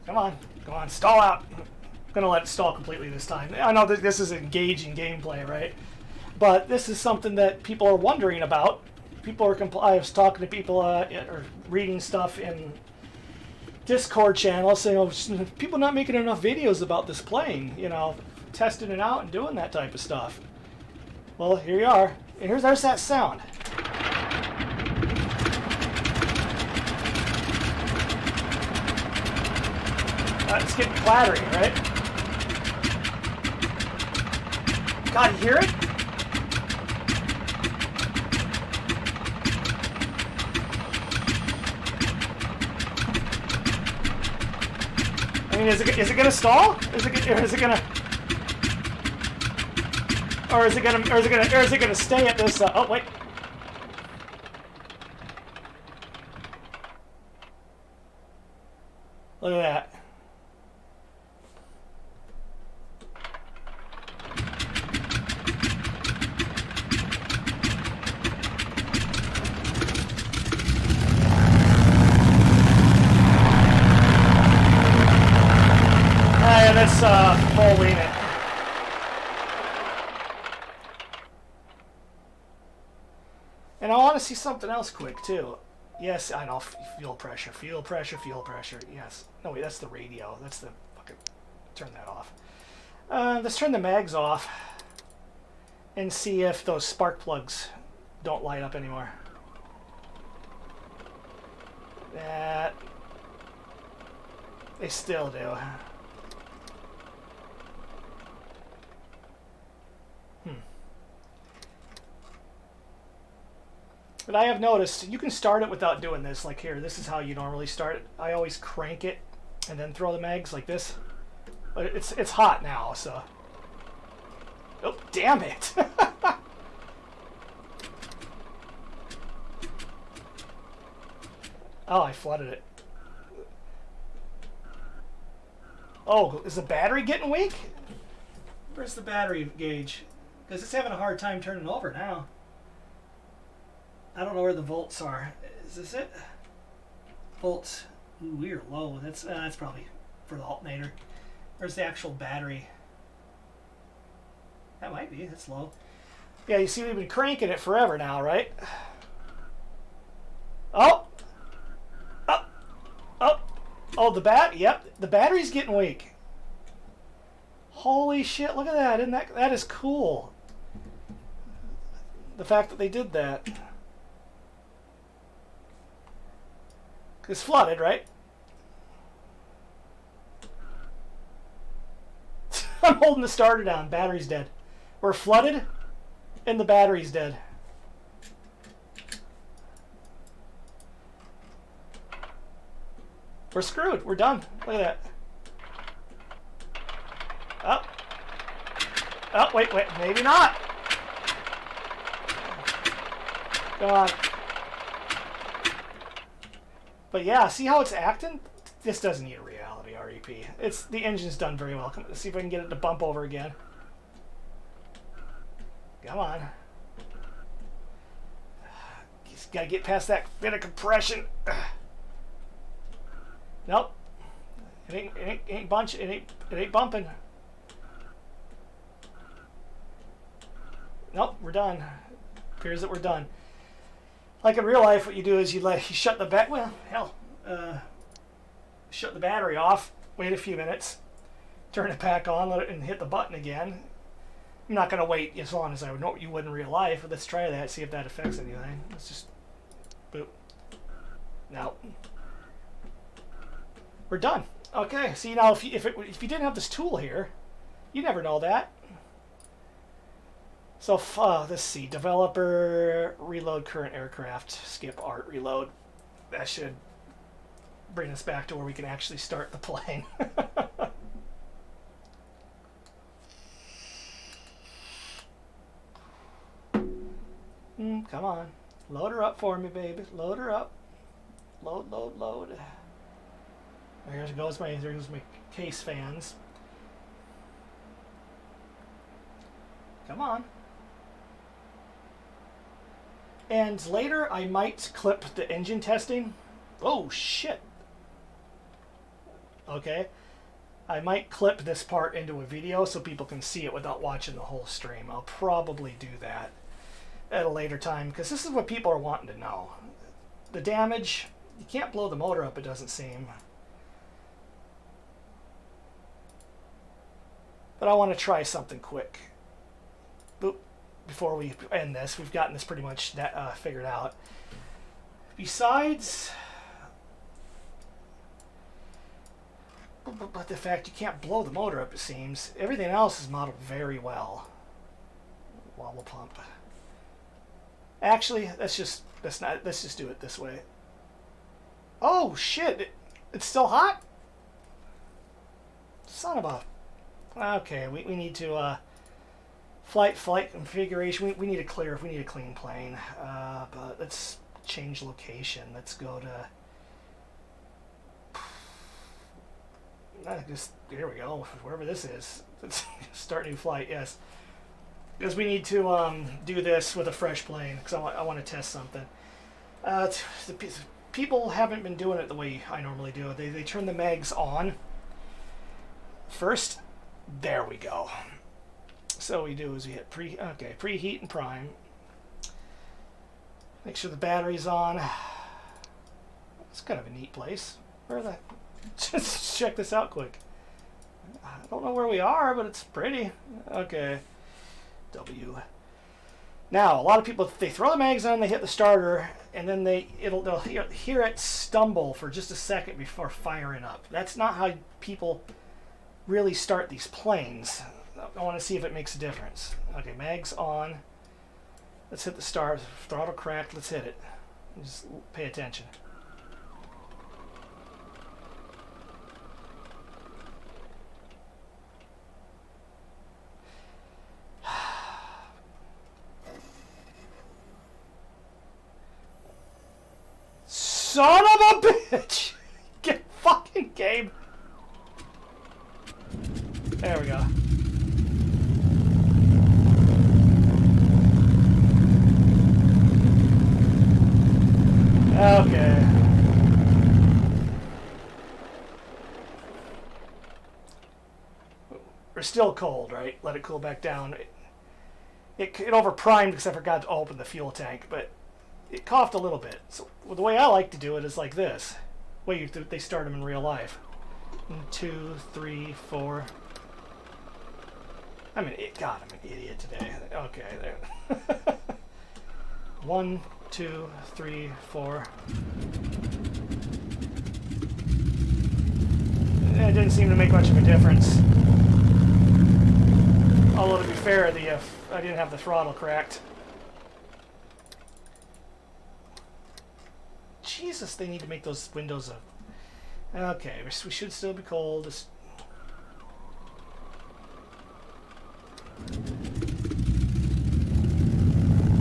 Come on, stall out. I'm gonna let it stall completely this time. I know that this is engaging gameplay, right? But this is something that people are wondering about. I was talking to people or reading stuff in Discord channels saying, oh, people not making enough videos about this plane, you know, testing it out and doing that type of stuff. Well, here you are. And there's that sound. It's getting clattery, right? God, you hear it? I mean, is it gonna stall? Is it gonna stay at this? Oh wait. Look at that. Let's full lean it. And I want to see something else quick too. Yes, I know. Fuel pressure, fuel pressure, fuel pressure. Yes. No, wait, that's the radio. That's the fucking... Turn that off. Let's turn the mags off and see if those spark plugs don't light up anymore. That... They still do. But I have noticed you can start it without doing this. Like here, this is how you normally start it. I always crank it and then throw the mags like this. But it's hot now, so... Oh, damn it! Oh, I flooded it. Oh, is the battery getting weak? Where's the battery gauge? Because it's having a hard time turning over now. I don't know where the volts are. Is this it? Volts. Ooh, we're low. That's probably for the alternator. Where's the actual battery? That might be. That's low. Yeah, you see we've been cranking it forever now, right? Oh! Oh! Oh! Oh, yep, the battery's getting weak. Holy shit, look at that. Isn't that is cool. The fact that they did that. It's flooded, right? I'm holding the starter down. Battery's dead. We're flooded, and the battery's dead. We're screwed. We're done. Look at that. Oh. Oh, wait. Maybe not. Come on. But yeah, see how it's acting? This doesn't need a reality REP. The engine's done very well. Let's see if I can get it to bump over again. Come on. Just gotta get past that bit of compression. Nope. It ain't bunch. It ain't bumping. Nope, we're done. Appears that we're done. Like in real life, what you do is you shut the shut the battery off, wait a few minutes, turn it back on, let it, and hit the button again. I'm not gonna wait as long as I would know you would in real life, but let's try that, see if that affects anything. Let's just boop. No. We're done. Okay. See now, if you didn't have this tool here, you never know that. So let's see. Developer, reload current aircraft, skip art, reload. That should bring us back to where we can actually start the plane. Come on. Load her up for me, baby. Load her up. Load, load, load. There goes my case fans. Come on. And later I might clip the engine testing. Oh shit. Okay. I might clip this part into a video so people can see it without watching the whole stream. I'll probably do that at a later time because this is what people are wanting to know. The damage, you can't blow the motor up, it doesn't seem. But I want to try something quick. Boop. Before we end this, we've gotten this pretty much figured out. Besides, but the fact you can't blow the motor up, it seems. Everything else is modeled very well. Wobble pump. Actually, let's just do it this way. Oh shit! It's still hot. Son of a. Okay, we need to flight configuration. We need a clean plane. But let's change location. Let's go to here we go. Wherever this is. Let's start new flight. Yes, because we need to do this with a fresh plane because I want to test something. People haven't been doing it the way I normally do it. They turn the mags on first. There we go. So what we do is we hit preheat and prime. Make sure the battery's on. It's kind of a neat place. Where the... Just check this out quick. I don't know where we are, but it's pretty. Okay. W. Now, a lot of people, they throw the mags on, they hit the starter, and then they'll hear it stumble for just a second before firing up. That's not how people really start these planes. I want to see if it makes a difference. Okay, mags on. Let's hit the start. Throttle cracked. Let's hit it. Just pay attention. Son of a bitch! Get fucking game. There we go. Okay. We're still cold, right? Let it cool back down. It overprimed because I forgot to open the fuel tank, but it coughed a little bit. So the way I like to do it is like this. Way they start them in real life. 1, 2, 3, 4. God, I'm an idiot today. Okay, there. 1, 2, 3, 4. It didn't seem to make much of a difference. Although to be fair, I didn't have the throttle cracked. Jesus, they need to make those windows up. Okay, we should still be cold.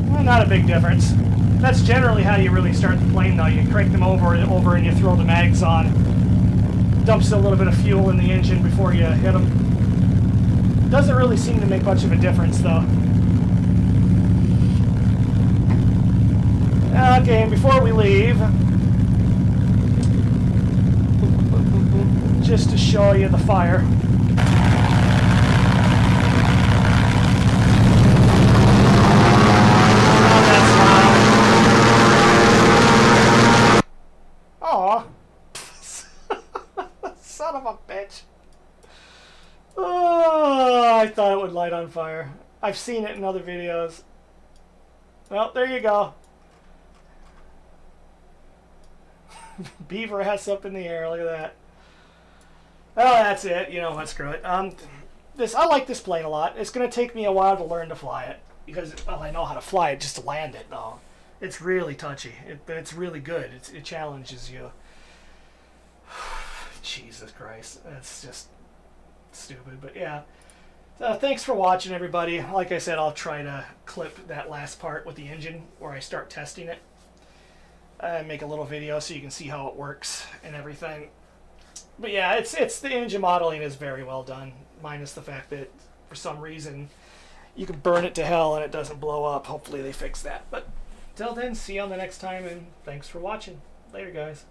Well, not a big difference. That's generally how you really start the plane, though. You crank them over and you throw the mags on. Dumps a little bit of fuel in the engine before you hit them. Doesn't really seem to make much of a difference, though. Okay, and before we leave, just to show you the fire. Aw. Son of a bitch. Oh, I thought it would light on fire. I've seen it in other videos. Well, there you go. Beaver has up in the air. Look at that. Oh, that's it. You know what? Screw it. I like this plane a lot. It's going to take me a while to learn to fly it because, well, I know how to fly it, just to land it. No, it's really touchy, but it's really good. It challenges you. Jesus Christ, that's just stupid. But yeah. Thanks for watching, everybody. Like I said, I'll try to clip that last part with the engine where I start testing it. Make a little video so you can see how it works and everything. But yeah, it's the engine modeling is very well done, minus the fact that for some reason you can burn it to hell and it doesn't blow up. Hopefully they fix that. But till then, see you on the next time, and thanks for watching. Later, guys.